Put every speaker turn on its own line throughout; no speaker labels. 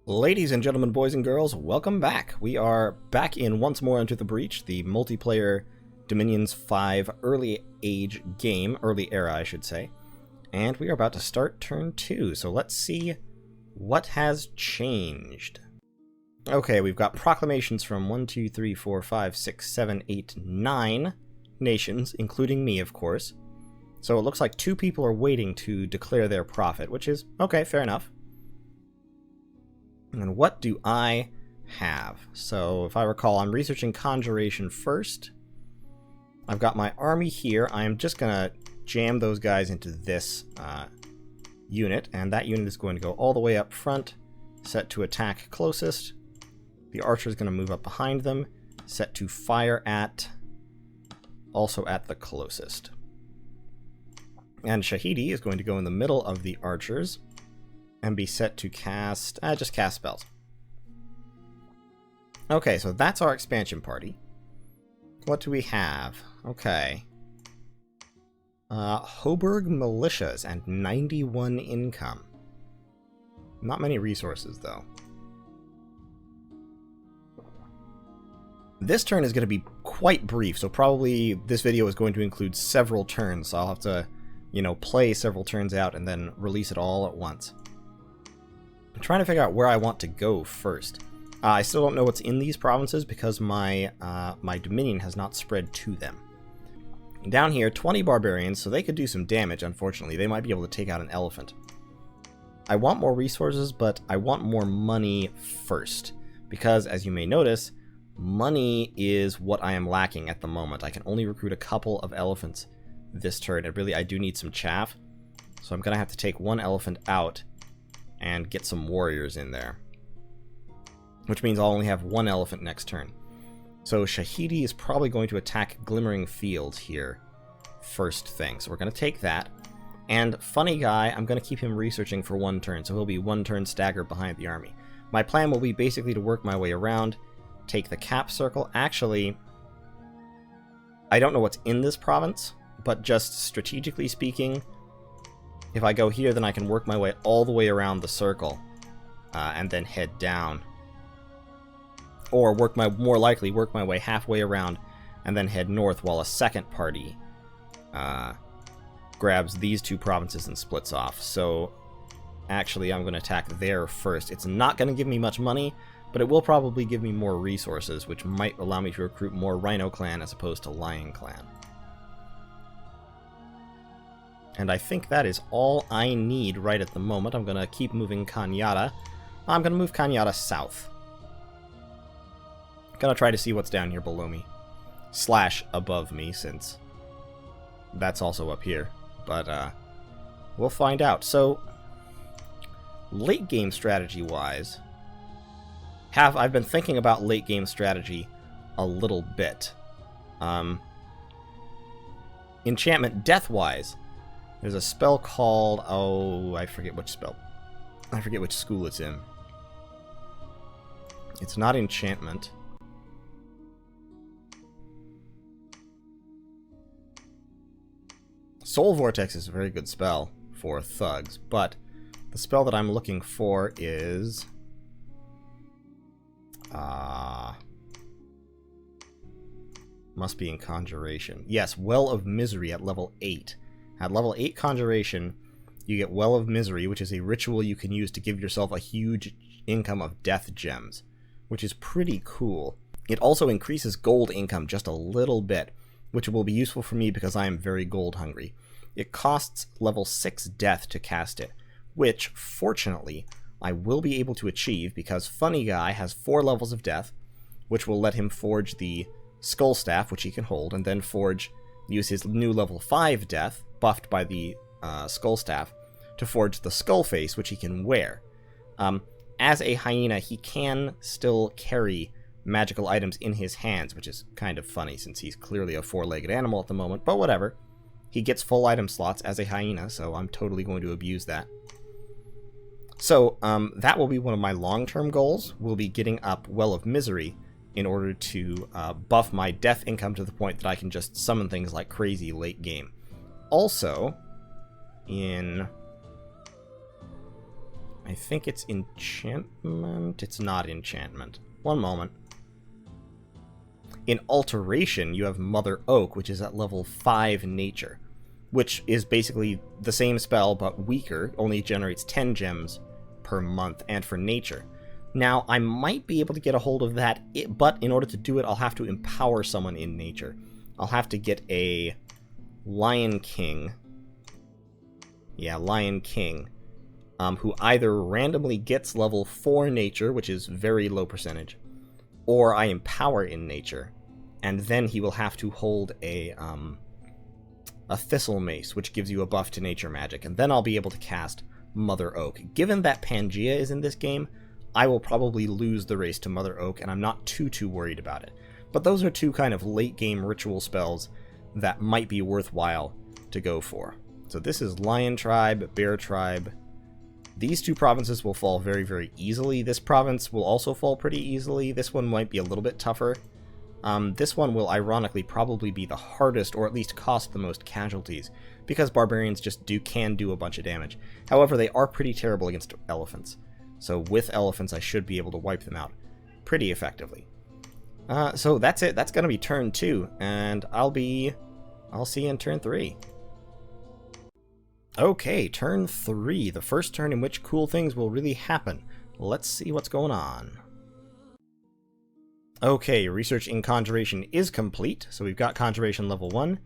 Ladies and gentlemen, boys and girls, welcome back. We are back in once more Into the Breach, the multiplayer Dominions 5 early era, I should say. And we are about to start turn 2, so let's see what has changed. Okay, we've got proclamations from 1, 2, 3, 4, 5, 6, 7, 8, 9 nations, including me, of course. So it looks like 2 people are waiting to declare their prophet, which is, okay, fair enough. And what do I have? So, if I recall, I'm researching conjuration first. I've got my army here. I am just going to jam those guys into this unit, and that unit is going to go all the way up front, set to attack closest. The archer is going to move up behind them, set to fire at, also at the closest. And Shahidi is going to go in the middle of the archers, and be set to cast, just cast spells. Okay, so that's our expansion party. What do we have? Okay. Hoburg militias and 91 income. Not many resources, though. This turn is going to be quite brief, so probably this video is going to include several turns, so I'll have to, play several turns out and then release it all at once. I'm trying to figure out where I want to go first. I still don't know what's in these provinces because my dominion has not spread to them. Down here, 20 barbarians, so they could do some damage, unfortunately. They might be able to take out an elephant. I want more resources, but I want more money first. Because, as you may notice, money is what I am lacking at the moment. I can only recruit a couple of elephants this turn, and really I do need some chaff. So I'm going to have to take one elephant out and get some warriors in there. Which means I'll only have one elephant next turn. So Shahidi is probably going to attack Glimmering Fields here first thing. So we're going to take that. And Funny Guy, I'm going to keep him researching for one turn, so he'll be one turn staggered behind the army. My plan will be basically to work my way around, take the cap circle. Actually, I don't know what's in this province, but just strategically speaking, if I go here, then I can work my way all the way around the circle, and then head down. Or more likely work my way halfway around, and then head north while a second party grabs these 2 provinces and splits off. So, actually, I'm going to attack there first. It's not going to give me much money, but it will probably give me more resources, which might allow me to recruit more Rhino Clan as opposed to Lion Clan. And I think that is all I need right at the moment. I'm going to keep moving Kanyata. I'm going to move Kanyata south. I'm going to try to see what's down here below me. / above me, since that's also up here. But we'll find out. So, late game strategy-wise, I've been thinking about late game strategy a little bit. Enchantment death-wise, there's a spell called... Oh, I forget which spell. I forget which school it's in. It's not enchantment. Soul Vortex is a very good spell for thugs, but the spell that I'm looking for is... must be in Conjuration. Yes, Well of Misery at level 8. At level 8 Conjuration, you get Well of Misery, which is a ritual you can use to give yourself a huge income of death gems, which is pretty cool. It also increases gold income just a little bit, which will be useful for me because I am very gold hungry. It costs level 6 death to cast it, which, fortunately, I will be able to achieve because Funny Guy has 4 levels of death, which will let him forge the Skull Staff, which he can hold, and then use his new level 5 death, buffed by the Skull Staff, to forge the Skull Face, which he can wear. As a hyena, he can still carry magical items in his hands, which is kind of funny since he's clearly a 4-legged animal at the moment, but whatever. He gets full item slots as a hyena, so I'm totally going to abuse that. So, that will be one of my long-term goals, will be getting up Well of Misery in order to buff my death income to the point that I can just summon things like crazy late game. Also, in I think it's enchantment. It's not enchantment. One moment. In alteration, you have Mother Oak, which is at level 5 nature, which is basically the same spell but weaker, only generates 10 gems per month, and for nature. Now, I might be able to get a hold of that, but in order to do it, I'll have to empower someone in nature. I'll have to get a Lion King. Yeah, Lion King. Who either randomly gets level 4 nature, which is very low percentage, or I empower in nature, and then he will have to hold a Thistle Mace, which gives you a buff to nature magic, and then I'll be able to cast Mother Oak. Given that Pangea is in this game, I will probably lose the race to Mother Oak, and I'm not too worried about it. But those are two kind of late-game ritual spells that might be worthwhile to go for. So this is Lion Tribe, Bear Tribe. These two provinces will fall very easily. This province will also fall pretty easily. This one might be a little bit tougher. This one will ironically probably be the hardest, or at least cost the most casualties, because barbarians just can do a bunch of damage. However, they are pretty terrible against elephants. So with elephants, I should be able to wipe them out pretty effectively. So that's it. That's going to be turn 2, and I'll see you in turn 3. Okay, turn 3, the first turn in which cool things will really happen. Let's see what's going on. Okay, research in Conjuration is complete, so we've got Conjuration level 1.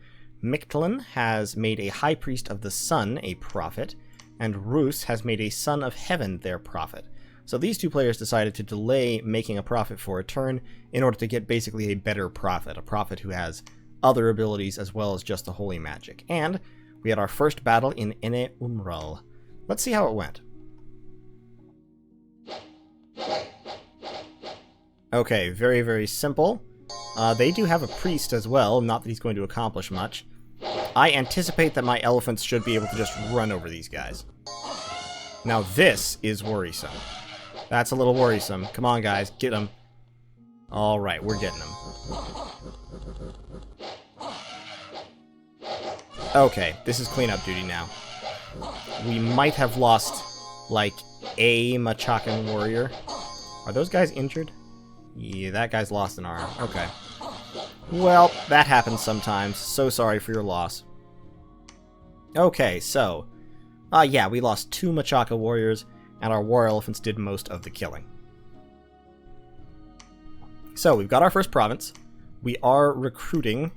Mictlan has made a High Priest of the Sun a prophet, and Rus has made a Son of Heaven their prophet. So these two players decided to delay making a prophet for a turn in order to get basically a better prophet, a prophet who has other abilities as well as just the holy magic. And we had our first battle in Ene Umral. Let's see how it went. Okay, very simple. They do have a priest as well, not that he's going to accomplish much. I anticipate that my elephants should be able to just run over these guys. Now this is worrisome. That's a little worrisome. Come on, guys, get them. Alright, we're getting them. Okay, this is cleanup duty now. We might have lost, like, a Machakan warrior. Are those guys injured? Yeah, that guy's lost an arm. Okay. Well, that happens sometimes. So sorry for your loss. Okay, so... yeah, we lost 2 Machaka warriors, and our war elephants did most of the killing. So, we've got our first province. We are recruiting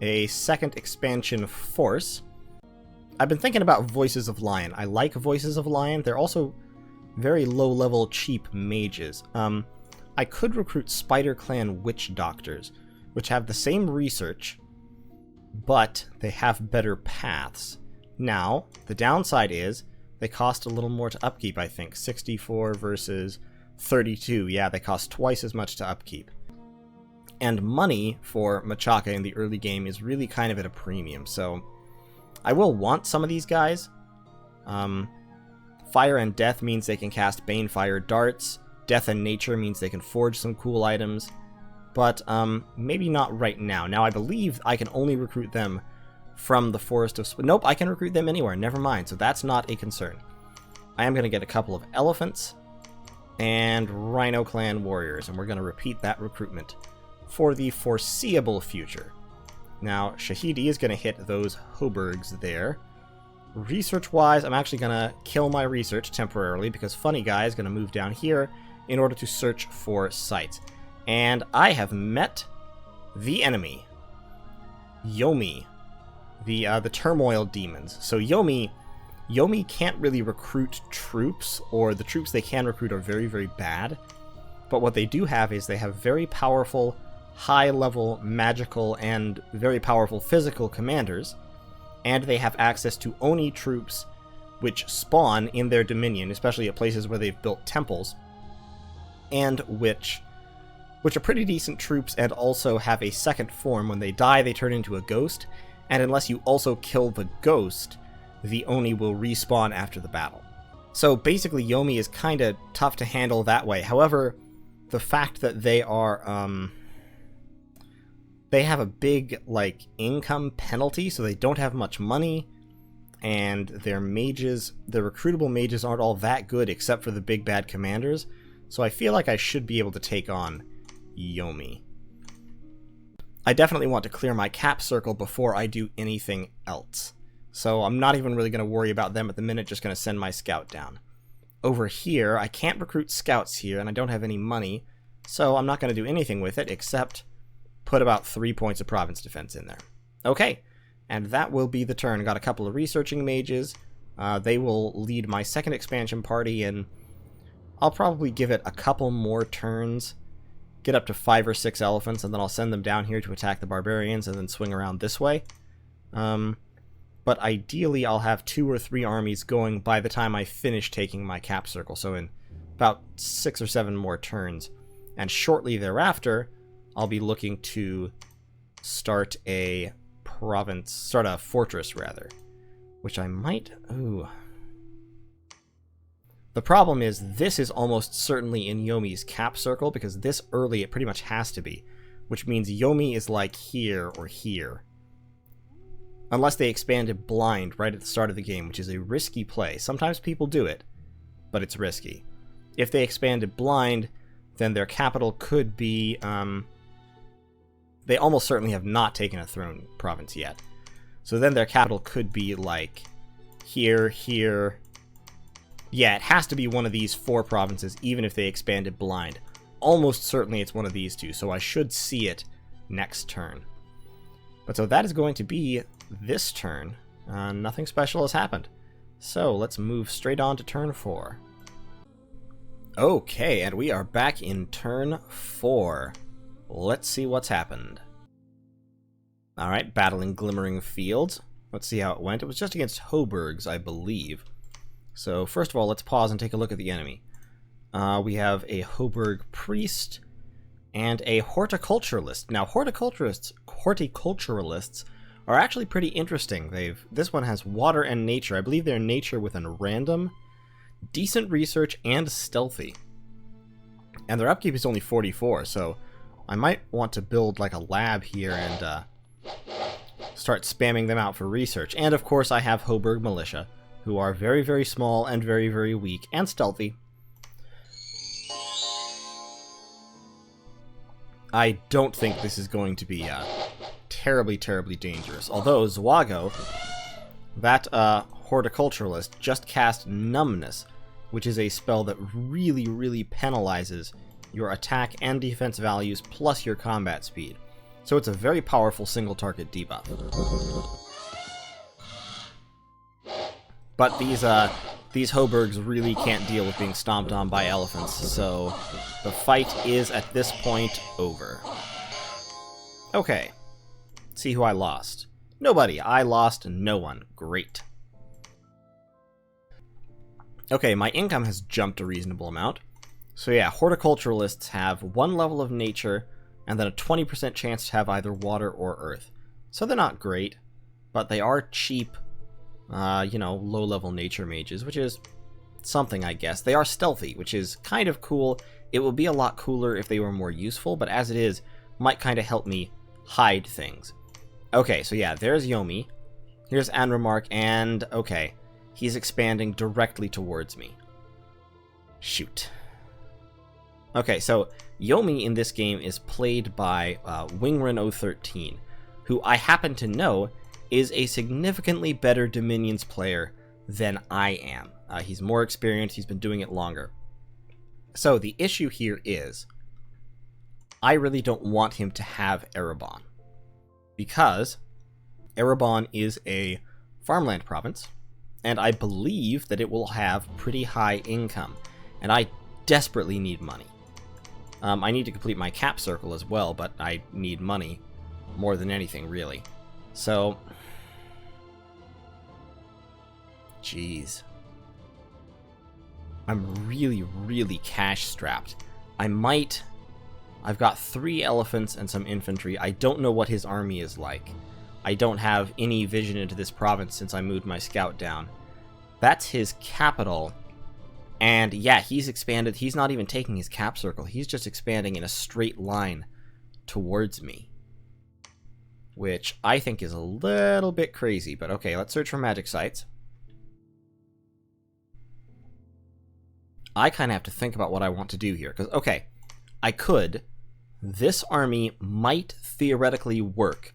a second expansion force. I've been thinking about Voices of Lion. I like Voices of Lion. They're also very low-level, cheap mages. I could recruit Spider Clan Witch Doctors, which have the same research, but they have better paths. Now, the downside is they cost a little more to upkeep, I think. 64 versus 32. Yeah, they cost twice as much to upkeep. And money for Machaka in the early game is really kind of at a premium, so I will want some of these guys. Fire and Death means they can cast Banefire darts. Death and Nature means they can forge some cool items. But maybe not right now. Now, I believe I can only recruit them from the Forest of... Nope, I can recruit them anywhere. Never mind. So that's not a concern. I am going to get a couple of elephants and Rhino Clan warriors, and we're going to repeat that recruitment for the foreseeable future. Now, Shahidi is going to hit those Hoburgs there. Research-wise, I'm actually going to kill my research temporarily because Funny Guy is going to move down here in order to search for sites. And I have met the enemy, Yomi, the Turmoil Demons. So Yomi can't really recruit troops, or the troops they can recruit are very bad. But what they do have is they have very powerful, high-level magical and very powerful physical commanders, and they have access to Oni troops which spawn in their dominion, especially at places where they've built temples, and which are pretty decent troops and also have a second form. When they die, they turn into a ghost, and unless you also kill the ghost, the Oni will respawn after the battle. So basically, Yomi is kind of tough to handle that way. However, the fact that they are, they have a big, like, income penalty, so they don't have much money, and their mages, the recruitable mages aren't all that good except for the big bad commanders, so I feel like I should be able to take on Yomi. I definitely want to clear my cap circle before I do anything else. So I'm not even really going to worry about them at the minute, just going to send my scout down. Over here, I can't recruit scouts here, and I don't have any money, so I'm not going to do anything with it except put about 3 points of province defense in there. Okay, and that will be the turn. Got a couple of researching mages. They will lead my second expansion party, and I'll probably give it a couple more turns. Get up to 5 or 6 elephants, and then I'll send them down here to attack the barbarians and then swing around this way. But ideally I'll have 2 or 3 armies going by the time I finish taking my cap circle, so in about 6 or 7 more turns. And shortly thereafter, I'll be looking to start a fortress rather, which I might... Ooh. The problem is, this is almost certainly in Yomi's cap circle, because this early it pretty much has to be, which means Yomi is like here or here. Unless they expanded blind right at the start of the game, which is a risky play. Sometimes people do it, but it's risky. If they expanded blind, then their capital could be... they almost certainly have not taken a throne province yet. So then their capital could be like here, here... Yeah, it has to be one of these 4 provinces, even if they expanded blind. Almost certainly it's one of these 2, so I should see it next turn. But so that is going to be this turn. Nothing special has happened. So let's move straight on to turn 4. Okay, and we are back in turn 4. Let's see what's happened. Alright, battling Glimmering Fields. Let's see how it went. It was just against Hoburgs, I believe. So first of all, let's pause and take a look at the enemy. We have a Hoburg priest and a horticulturalist. Now, horticulturalists are actually pretty interesting. This one has water and nature. I believe they're nature with a random, decent research, and stealthy. And their upkeep is only 44, so I might want to build like a lab here and start spamming them out for research. And of course, I have Hoburg militia, who are very, very small and very, very weak and stealthy. I don't think this is going to be terribly, terribly dangerous. Although Zwago, that horticulturalist, just cast Numbness, which is a spell that really, really penalizes your attack and defense values plus your combat speed. So it's a very powerful single target debuff. But these Hoburgs really can't deal with being stomped on by elephants, so the fight is, at this point, over. Okay. Let's see who I lost. Nobody. I lost no one. Great. Okay, my income has jumped a reasonable amount. So yeah, horticulturalists have 1 level of nature, and then a 20% chance to have either water or earth. So they're not great, but they are cheap, you know, low-level nature mages, which is something, I guess. They are stealthy, which is kind of cool. It would be a lot cooler if they were more useful, but as it is, might kind of help me hide things. Okay, so yeah, there's Yomi. Here's Anremark, and okay, he's expanding directly towards me. Shoot. Okay, so Yomi in this game is played by Wingren013, who I happen to know is a significantly better Dominions player than I am. He's more experienced, he's been doing it longer. So the issue here is, I really don't want him to have Erebon, because Erebon is a farmland province, and I believe that it will have pretty high income, and I desperately need money. I need to complete my cap circle as well, but I need money more than anything, really. So, jeez. I'm really, really cash-strapped. I've got 3 elephants and some infantry. I don't know what his army is like. I don't have any vision into this province since I moved my scout down. That's his capital. And yeah, he's expanded. He's not even taking his cap circle. He's just expanding in a straight line towards me, which I think is a little bit crazy. But okay, let's search for magic sites. I kind of have to think about what I want to do here. Because, okay, I could. This army might theoretically work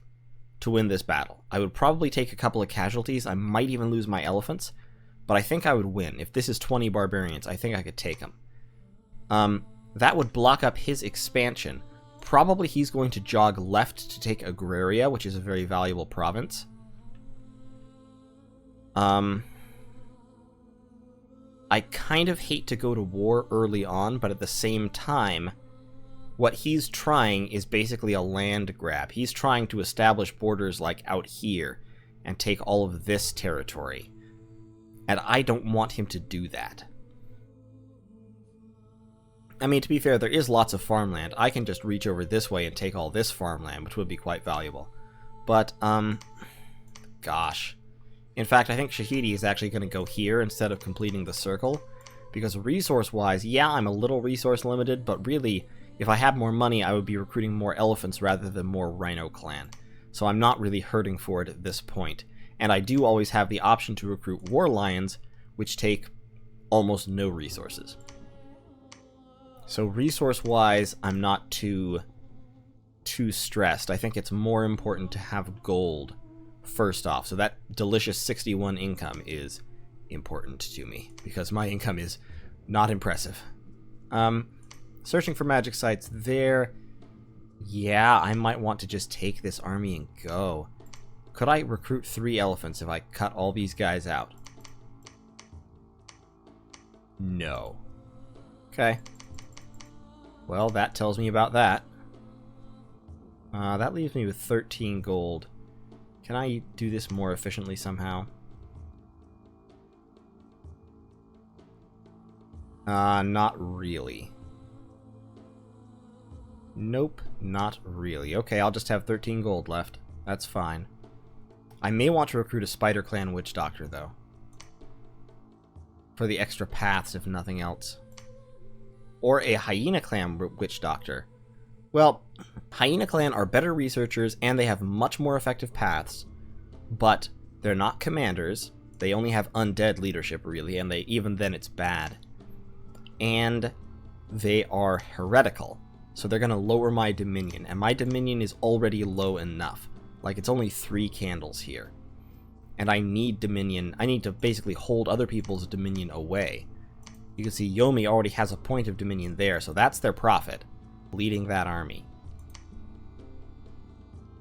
to win this battle. I would probably take a couple of casualties. I might even lose my elephants. But I think I would win. If this is 20 barbarians, I think I could take them. That would block up his expansion. Probably he's going to jog left to take Agraria, which is a very valuable province. I kind of hate to go to war early on, but at the same time, what he's trying is basically a land grab. He's trying to establish borders like out here and take all of this territory. And I don't want him to do that. I mean, to be fair, there is lots of farmland. I can just reach over this way and take all this farmland, which would be quite valuable. But, gosh. In fact, I think Shahidi is actually going to go here instead of completing the circle. Because resource-wise, yeah, I'm a little resource limited, but really, if I had more money, I would be recruiting more elephants rather than more Rhino clan. So I'm not really hurting for it at this point. And I do always have the option to recruit war lions, which take almost no resources. So resource-wise, I'm not too stressed. I think it's more important to have gold first off. So that delicious 61 income is important to me, because my income is not impressive. Searching for magic sites there. Yeah, I might want to just take this army and go. Could I recruit 3 elephants if I cut all these guys out? No. Okay. Well, that tells me about that. That leaves me with 13 gold. Can I do this more efficiently somehow? Not really. Nope, not really. Okay, I'll just have 13 gold left. That's fine. I may want to recruit a Spider Clan Witch Doctor, though. For the extra paths, if nothing else. Or a Hyena Clan Witch Doctor. Well, Hyena Clan are better researchers, and they have much more effective paths, but they're not commanders. They only have undead leadership, really, and even then it's bad. And they are heretical, so they're going to lower my dominion, and my dominion is already low enough. Like, it's only 3 candles here. And I need dominion. I need to basically hold other people's dominion away. You can see Yomi already has a point of dominion there, so that's their profit, leading that army.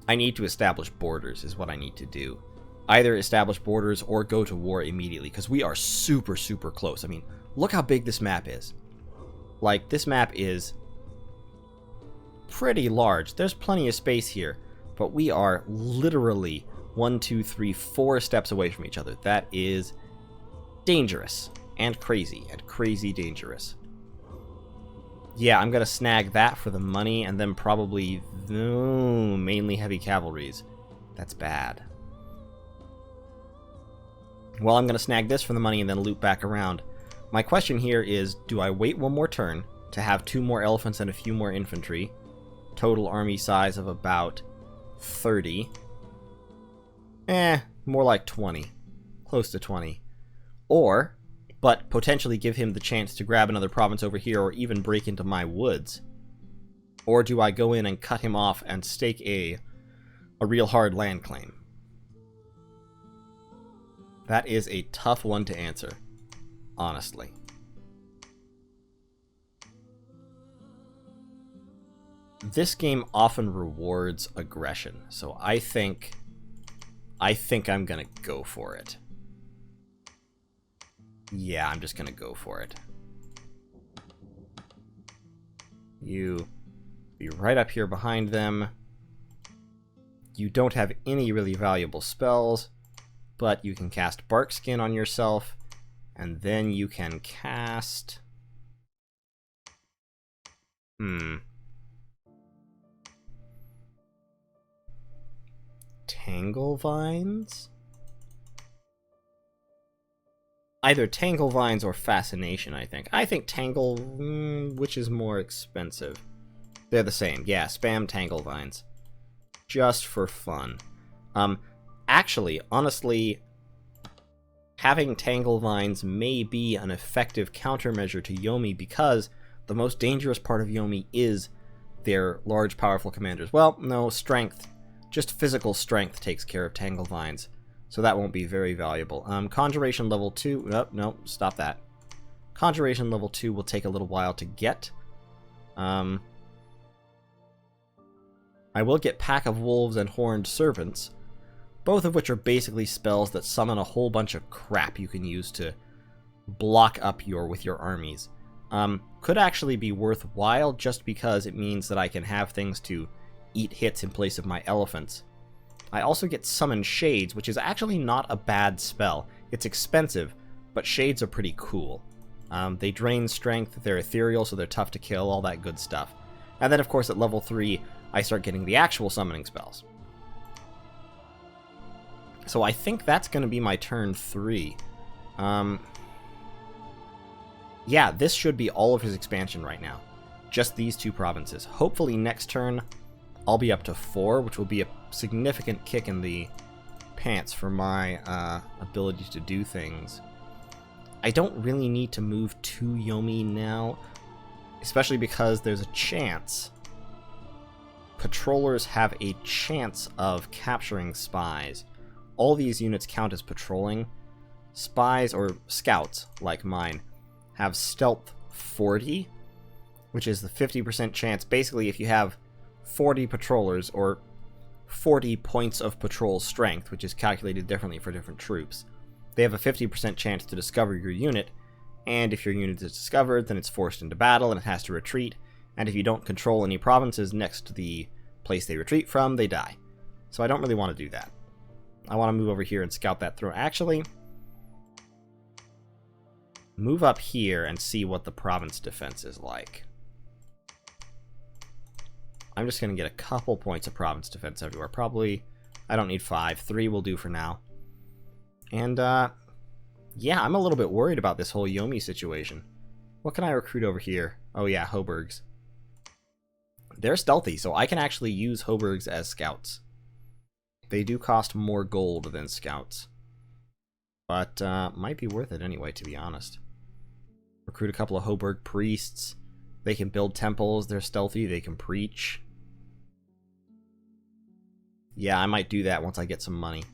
I need to establish borders is what I need to do. Either establish borders or go to war immediately, because we are super, super close. I mean, look how big this map is. Like, this map is pretty large. There's plenty of space here, but we are literally 1, 2, 3, 4 steps away from each other. That is dangerous. And crazy dangerous. Yeah, I'm gonna snag that for the money, and then probably mainly heavy cavalries. That's bad. Well, I'm gonna snag this for the money and then loop back around. My question here is, do I wait one more turn to have 2 more elephants and a few more infantry? Total army size of about 30. More like 20. Close to 20. But potentially give him the chance to grab another province over here or even break into my woods. Or do I go in and cut him off and stake a real hard land claim? That is a tough one to answer, honestly. This game often rewards aggression, so I think I'm gonna go for it. Yeah, I'm just gonna go for it. You be right up here behind them. You don't have any really valuable spells, but you can cast Bark Skin on yourself, and then you can cast... Tangle Vines? Either Tangle Vines or Fascination, I think. I think Tangle... which is more expensive? They're the same. Yeah, spam Tangle Vines. Just for fun. Actually, honestly, having Tangle Vines may be an effective countermeasure to Yomi, because the most dangerous part of Yomi is their large, powerful commanders. Well, no, strength. Just physical strength takes care of Tangle Vines, so that won't be very valuable. Conjuration level 2... Oh, no, stop that. Conjuration level 2 will take a little while to get. I will get Pack of Wolves and Horned Serpents, both of which are basically spells that summon a whole bunch of crap you can use to block up with your armies. Could actually be worthwhile just because it means that I can have things to eat hits in place of my elephants. I also get Summon Shades, which is actually not a bad spell. It's expensive, but Shades are pretty cool. They drain strength, they're ethereal, so they're tough to kill, all that good stuff. And then, of course, at level 3, I start getting the actual summoning spells. So I think that's going to be my turn 3. Yeah, this should be all of his expansion right now. Just these 2 provinces. Hopefully next turn I'll be up to 4, which will be a significant kick in the pants for my ability to do things. I don't really need to move to Yomi now, especially because there's a chance. Patrollers have a chance of capturing spies. All these units count as patrolling. Spies, or scouts, like mine, have stealth 40, which is the 50% chance. Basically, if you have 40 patrollers, or 40 points of patrol strength, which is calculated differently for different troops, they have a 50% chance to discover your unit, and if your unit is discovered, then it's forced into battle and it has to retreat, and if you don't control any provinces next to the place they retreat from, they die. So I don't really want to do that. I want to move over here and scout that through. Actually, move up here and see what the province defense is like. I'm just going to get a couple points of province defense everywhere. Probably, I don't need 5. 3 will do for now. And, yeah, I'm a little bit worried about this whole Yomi situation. What can I recruit over here? Oh yeah, Hoburgs. They're stealthy, so I can actually use Hoburgs as scouts. They do cost more gold than scouts. But, might be worth it anyway, to be honest. Recruit a couple of Hoburg priests. They can build temples, they're stealthy, they can preach. Yeah, I might do that once I get some money.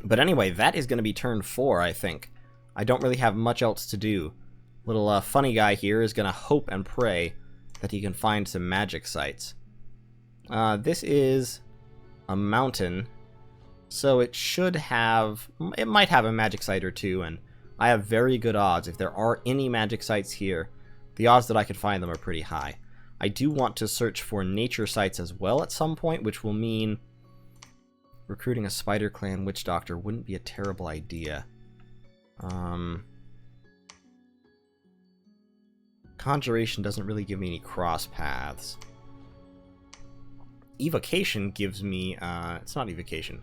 But anyway, that is going to be turn 4, I think. I don't really have much else to do. Little funny guy here is going to hope and pray that he can find some magic sites. This is a mountain, so it should have... It might have a magic site or two, and I have very good odds. If there are any magic sites here, the odds that I could find them are pretty high. I do want to search for nature sites as well at some point, which will mean recruiting a Spider Clan Witch Doctor wouldn't be a terrible idea. Conjuration doesn't really give me any cross paths. Evocation gives me, it's not Evocation.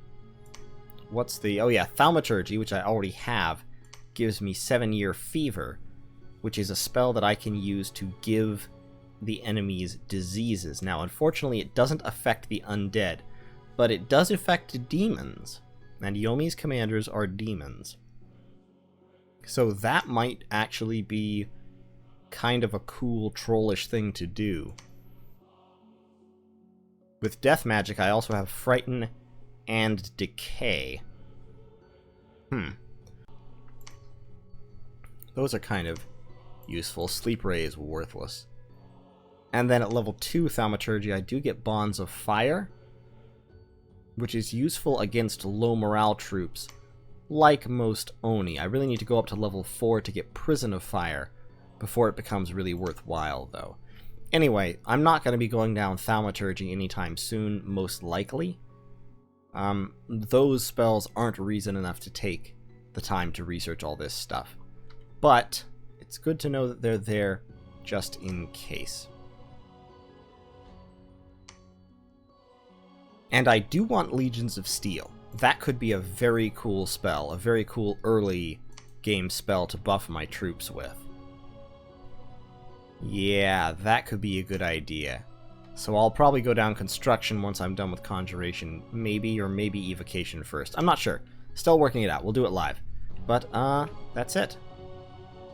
What's the, oh yeah, Thaumaturgy, which I already have, gives me 7-Year Fever, which is a spell that I can use to give the enemies diseases. Now, unfortunately, it doesn't affect the undead, but it does affect demons, and Yomi's commanders are demons. So that might actually be kind of a cool trollish thing to do. With Death Magic, I also have Frighten and Decay. Those are kind of useful. Sleep Ray is worthless. And then at level 2 Thaumaturgy, I do get Bonds of Fire, which is useful against low morale troops, like most Oni. I really need to go up to level 4 to get Prison of Fire before it becomes really worthwhile, though. Anyway, I'm not going to be going down Thaumaturgy anytime soon, most likely. Those spells aren't reason enough to take the time to research all this stuff. But it's good to know that they're there just in case. And I do want Legions of Steel. That could be a very cool spell, a very cool early game spell to buff my troops with. Yeah, that could be a good idea. So I'll probably go down Construction once I'm done with Conjuration, maybe, or maybe Evocation first. I'm not sure. Still working it out. We'll do it live. But, that's it.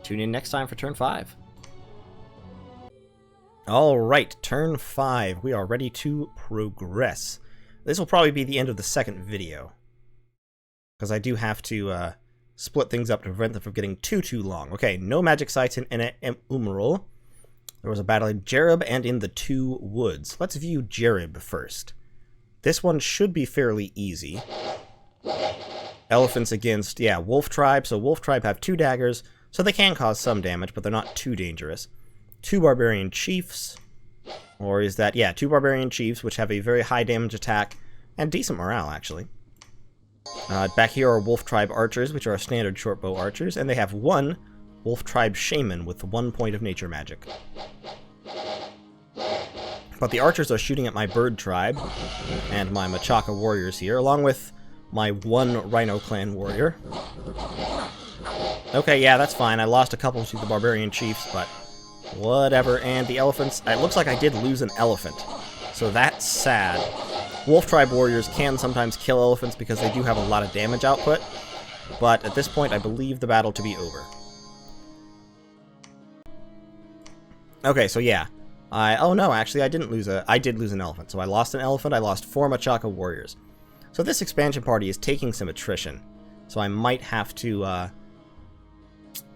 Tune in next time for turn 5. Alright, turn 5. We are ready to progress. This will probably be the end of the second video, because I do have to split things up to prevent them from getting too long. Okay, no magic sites in Umarul. There was a battle in Jerib and in the Two Woods. Let's view Jerib first. This one should be fairly easy. Elephants against, yeah, Wolf Tribe. So Wolf Tribe have 2 daggers, so they can cause some damage, but they're not too dangerous. 2 Barbarian Chiefs, or is that, yeah, 2 Barbarian Chiefs, which have a very high damage attack, and decent morale, actually. Back here are Wolf Tribe Archers, which are standard shortbow archers, and they have 1 Wolf Tribe Shaman with 1 point of nature magic. But the archers are shooting at my Bird Tribe, and my Machaka warriors here, along with my 1 Rhino Clan warrior. Okay, yeah, that's fine. I lost a couple to the Barbarian Chiefs, but whatever. And the elephants, it looks like I did lose an elephant, so that's sad. Wolf Tribe warriors can sometimes kill elephants because they do have a lot of damage output, but at this point I believe the battle to be over. Okay, so yeah. Oh no, actually I didn't lose I did lose an elephant. So I lost an elephant, I lost 4 Machaka warriors. So this expansion party is taking some attrition. So I might have to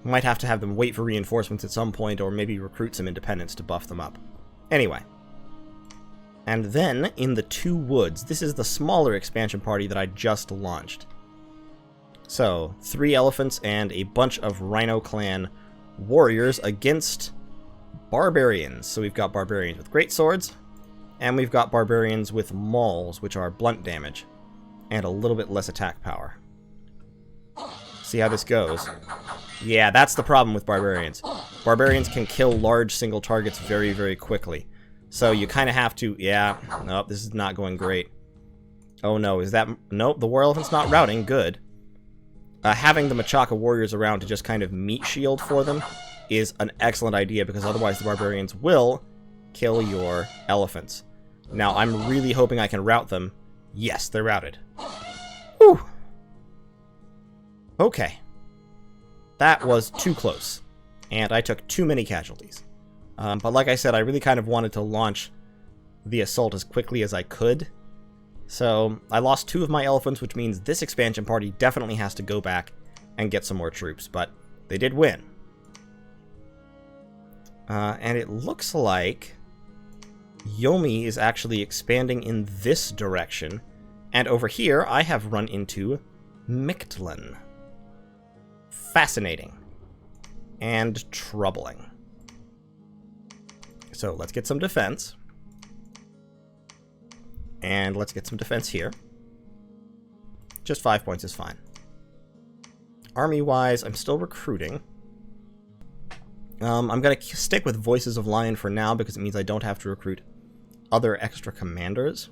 have them wait for reinforcements at some point, or maybe recruit some independents to buff them up. Anyway. And then, in the Two Woods, this is the smaller expansion party that I just launched. So, 3 elephants and a bunch of Rhino Clan warriors against barbarians. So we've got barbarians with great swords, and we've got barbarians with mauls, which are blunt damage, and a little bit less attack power. See how this goes. Yeah, that's the problem with barbarians. Barbarians can kill large single targets very, very quickly. So you kind of have to... Yeah, nope, this is not going great. Oh no, is that... Nope, the war elephant's not routing. Good. Having the Machaka warriors around to just kind of meat shield for them is an excellent idea, because otherwise the barbarians will kill your elephants. Now, I'm really hoping I can rout them. Yes, they're routed. Whew. Okay. That was too close, and I took too many casualties. But like I said, I really kind of wanted to launch the assault as quickly as I could. So I lost 2 of my elephants, which means this expansion party definitely has to go back and get some more troops, but they did win. And it looks like Yomi is actually expanding in this direction, and over here I have run into Mictlan. Fascinating. And troubling. So let's get some defense. And let's get some defense here. Just 5 points is fine. Army-wise, I'm still recruiting. I'm going to stick with Voices of Lion for now, because it means I don't have to recruit other extra commanders.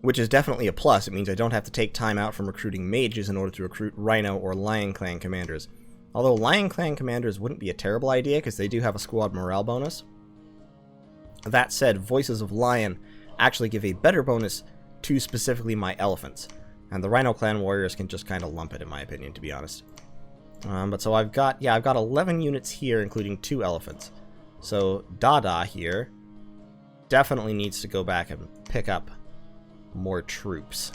Which is definitely a plus. It means I don't have to take time out from recruiting mages in order to recruit Rhino or Lion Clan commanders. Although Lion Clan commanders wouldn't be a terrible idea, because they do have a squad morale bonus. That said, Voices of Lion actually give a better bonus to specifically my elephants. And the Rhino Clan warriors can just kind of lump it, in my opinion, to be honest. But so I've got 11 units here, including 2 elephants. So Dada here definitely needs to go back and pick up more troops.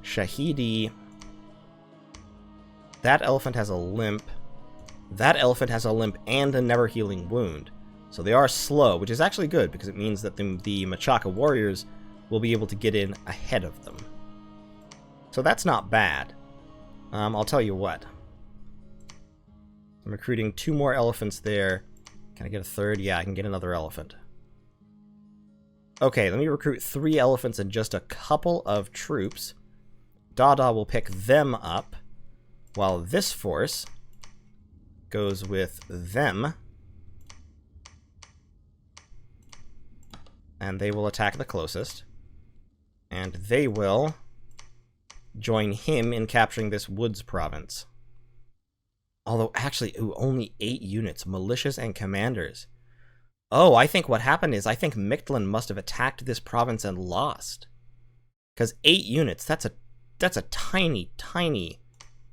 Shahidi, that elephant has a limp. That elephant has a limp and a never healing wound. So they are slow, which is actually good, because it means that the Machaka warriors will be able to get in ahead of them. So that's not bad. I'll tell you what. I'm recruiting 2 more elephants there. Can I get a third? Yeah, I can get another elephant. Okay, let me recruit 3 elephants and just a couple of troops. Dada will pick them up, while this force goes with them. And they will attack the closest. And they will join him in capturing this woods province. Although, actually, ooh, only 8 units, militias and commanders. Oh, I think what happened is, I think Mictlan must have attacked this province and lost. Because 8 units, that's a that's a tiny, tiny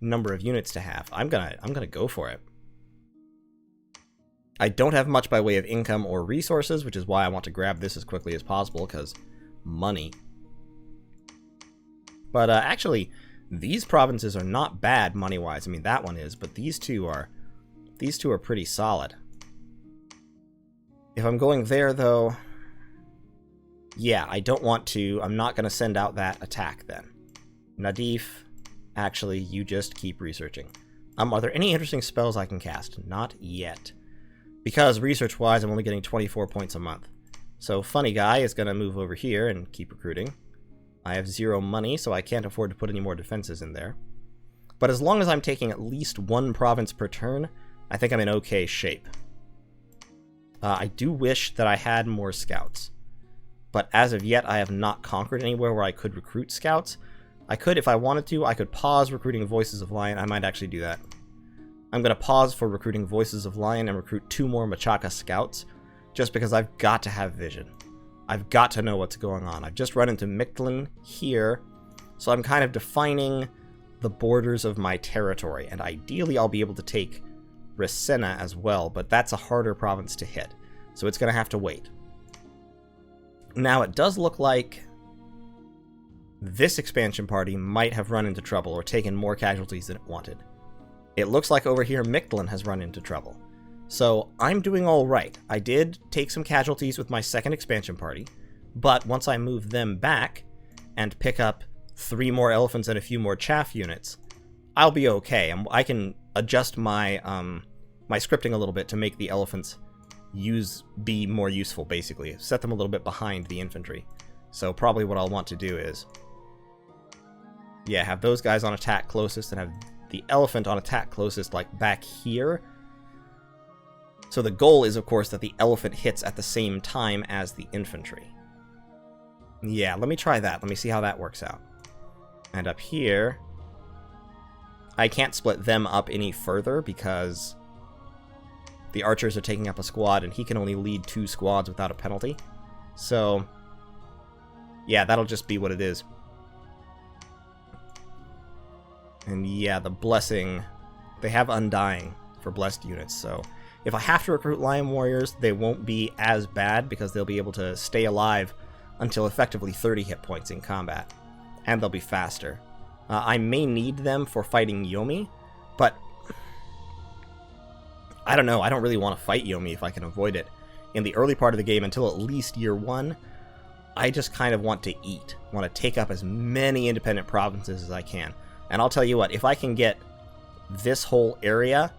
number of units to have. I'm gonna go for it. I don't have much by way of income or resources, which is why I want to grab this as quickly as possible, because money. But actually, these provinces are not bad money-wise. I mean, that one is, but these two are pretty solid. If I'm going there, though, yeah, I don't want to. I'm not going to send out that attack then. Nadif, actually, you just keep researching. Are there any interesting spells I can cast? Not yet. Because research-wise, I'm only getting 24 points a month. So Funny Guy is going to move over here and keep recruiting. I have 0 money, so I can't afford to put any more defenses in there. But as long as I'm taking at least 1 province per turn, I think I'm in okay shape. I do wish that I had more scouts. But as of yet, I have not conquered anywhere where I could recruit scouts. I could, if I wanted to, I could pause recruiting Voices of Lion. I might actually do that. I'm going to pause for recruiting Voices of Lion and recruit 2 more Machaka scouts, just because I've got to have vision. I've got to know what's going on. I've just run into Mictlan here, so I'm kind of defining the borders of my territory, and ideally I'll be able to take Rasenna as well, but that's a harder province to hit, so it's going to have to wait. Now, it does look like this expansion party might have run into trouble or taken more casualties than it wanted. It looks like over here Mictlan has run into trouble. So I'm doing all right. I did take some casualties with my second expansion party, but once I move them back and pick up 3 more elephants and a few more chaff units, I'll be okay. And I can adjust my my scripting a little bit to make the elephants be more useful, basically. Set them a little bit behind the infantry. So probably what I'll want to do is, yeah, have those guys on attack closest and have the elephant on attack closest, like back here. So the goal is, of course, that the elephant hits at the same time as the infantry. Yeah, let me try that. Let me see how that works out. And up here, I can't split them up any further because the archers are taking up a squad and he can only lead 2 squads without a penalty. So, yeah, that'll just be what it is. And yeah, the blessing, they have Undying for blessed units, so if I have to recruit Lion Warriors, they won't be as bad because they'll be able to stay alive until effectively 30 hit points in combat, and they'll be faster. I may need them for fighting Yomi, but I don't know, I don't really want to fight Yomi if I can avoid it. In the early part of the game, until at least year 1, I just kind of want to eat, want to take up as many independent provinces as I can. And I'll tell you what, if I can get this whole area,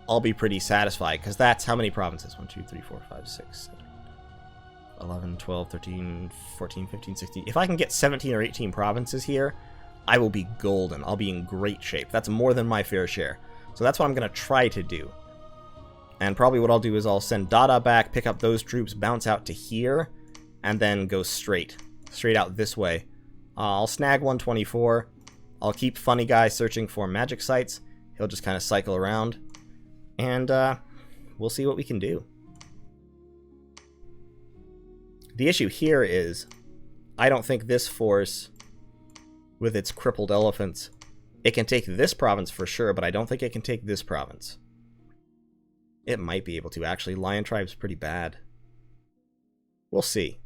I'll be pretty satisfied, because that's how many provinces? 1, 2, 3, 4, 5, 6, 7, 11, 12, 13, 14, 15, 16. If I can get 17 or 18 provinces here, I will be golden. I'll be in great shape. That's more than my fair share. So that's what I'm going to try to do. And probably what I'll do is I'll send Dada back, pick up those troops, bounce out to here, and then go straight out this way. I'll snag 124. I'll keep Funny Guy searching for magic sites. He'll just kind of cycle around. And we'll see what we can do. The issue here is, I don't think this force, with its crippled elephants, it can take this province for sure, but I don't think it can take this province. It might be able to, actually. Lion Tribe's pretty bad. We'll see.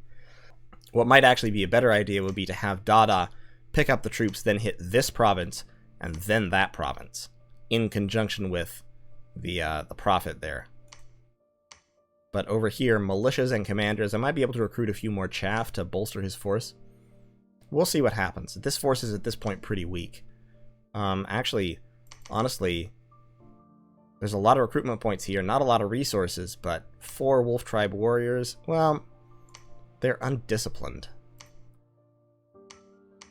What might actually be a better idea would be to have Dada pick up the troops, then hit this province, and then that province, in conjunction with the Prophet there. But over here, militias and commanders, I might be able to recruit a few more chaff to bolster his force. We'll see what happens. This force is at this point pretty weak. Actually, honestly, there's a lot of recruitment points here, not a lot of resources, but 4 Wolf Tribe warriors, well, they're undisciplined.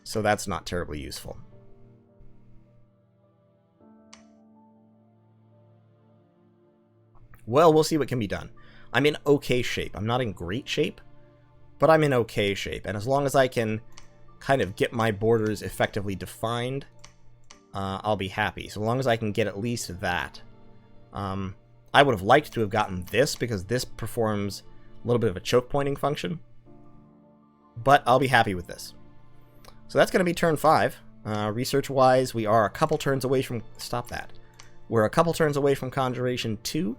So that's not terribly useful. Well, we'll see what can be done. I'm in okay shape. I'm not in great shape, but I'm in okay shape. And as long as I can kind of get my borders effectively defined, I'll be happy. So long as I can get at least that. I would have liked to have gotten this, because this performs a little bit of a choke pointing function. But I'll be happy with this. So that's going to be turn 5. Research-wise, we are a couple turns away from... Stop that. We're a couple turns away from Conjuration 2,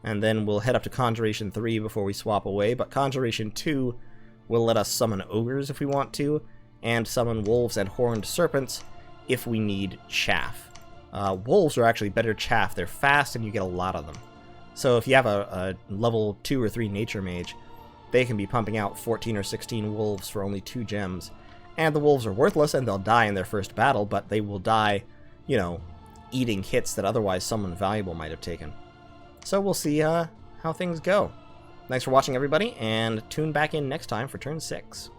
and then we'll head up to Conjuration 3 before we swap away, but Conjuration 2 will let us summon ogres if we want to, and summon wolves and horned serpents if we need chaff. Wolves are actually better chaff. They're fast and you get a lot of them. So if you have a level 2 or 3 nature mage, they can be pumping out 14 or 16 wolves for only 2 gems. And the wolves are worthless and they'll die in their first battle, but they will die, you know, eating hits that otherwise someone valuable might have taken. So we'll see how things go. Thanks for watching, everybody, and tune back in next time for turn 6.